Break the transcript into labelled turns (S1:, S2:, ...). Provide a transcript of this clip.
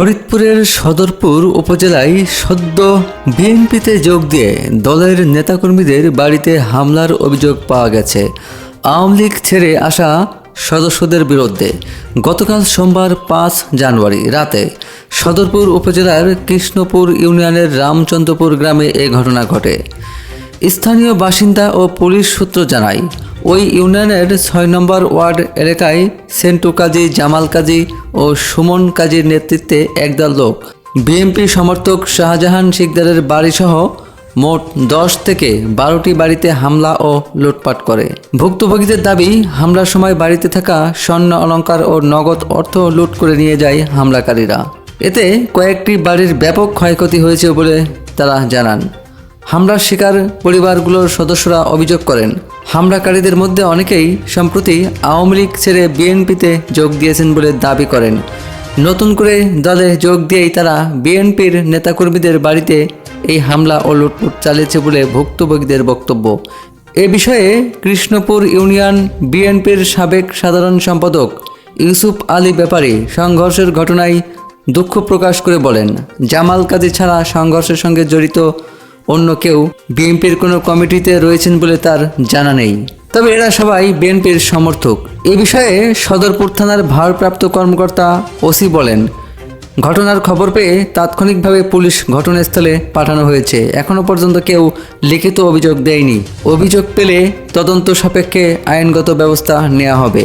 S1: ফরিদপুরের সদরপুর উপজেলায় সদ্য বিএনপিতে যোগ দিয়ে দলের নেতাকর্মীদের বাড়িতে হামলার অভিযোগ পাওয়া গেছে আওয়ামী লীগ ছেড়ে আসা সদস্যদের বিরুদ্ধে। গতকাল সোমবার 5 জানুয়ারি রাতে সদরপুর উপজেলার কৃষ্ণপুর ইউনিয়নের রামচন্দ্রপুর গ্রামে এ ঘটনা ঘটে। স্থানীয় বাসিন্দা ও পুলিশ সূত্র জানায়, ওই ইউনিয়নের 6 নম্বর ওয়ার্ড এলাকায় সেন্টু কাজী, জামাল কাজী ও সুমন কাজীর নেতৃত্বে একদল লোক বিএনপি সমর্থক শাহজাহান শিকদারের বাড়িসহ মোট 10 থেকে 12টি বাড়িতে হামলা ও লুটপাট করে। ভুক্তভোগীদের দাবি, হামলার সময় বাড়িতে থাকা স্বর্ণ অলংকার ও নগদ অর্থ লুট করে নিয়ে যায় হামলাকারীরা। এতে কয়েকটি বাড়ির ব্যাপক ক্ষয়ক্ষতি হয়েছে বলে তারা জানান। হামলার শিকার পরিবারগুলোর সদস্যরা অভিযোগ করেন, হামলাকারীদের মধ্যে অনেকেই সম্প্রতি আওয়ামী লীগ ছেড়ে বিএনপিতে যোগ দিয়েছেন বলে দাবি করেন। নতুন করে দলে যোগ দিয়েই তারা বিএনপির নেতাকর্মীদের বাড়িতে এই হামলা ও লুটপাট চালিয়েছে বলে ভুক্তভোগীদের বক্তব্য। এ বিষয়ে কৃষ্ণপুর ইউনিয়ন বিএনপির সাবেক সাধারণ সম্পাদক ইউসুফ আলী ব্যাপারী সংঘর্ষের ঘটনায় দুঃখ প্রকাশ করে বলেন, জামাল কাজী ছাড়া সংঘর্ষের সঙ্গে জড়িত অন্য কেউ বিএনপির কোনো কমিটিতে রয়েছেন বলে তার জানা নেই, তবে এরা সবাই বিএনপির সমর্থক। এ বিষয়ে সদরপুর থানার ভারপ্রাপ্ত কর্মকর্তা ওসি বলেন, ঘটনার খবর পেয়ে তাৎক্ষণিকভাবে পুলিশ ঘটনাস্থলে পাঠানো হয়েছে। এখনও পর্যন্ত কেউ লিখিত অভিযোগ দেয়নি। অভিযোগ পেলে তদন্ত সাপেক্ষে আইনগত ব্যবস্থা নেওয়া হবে।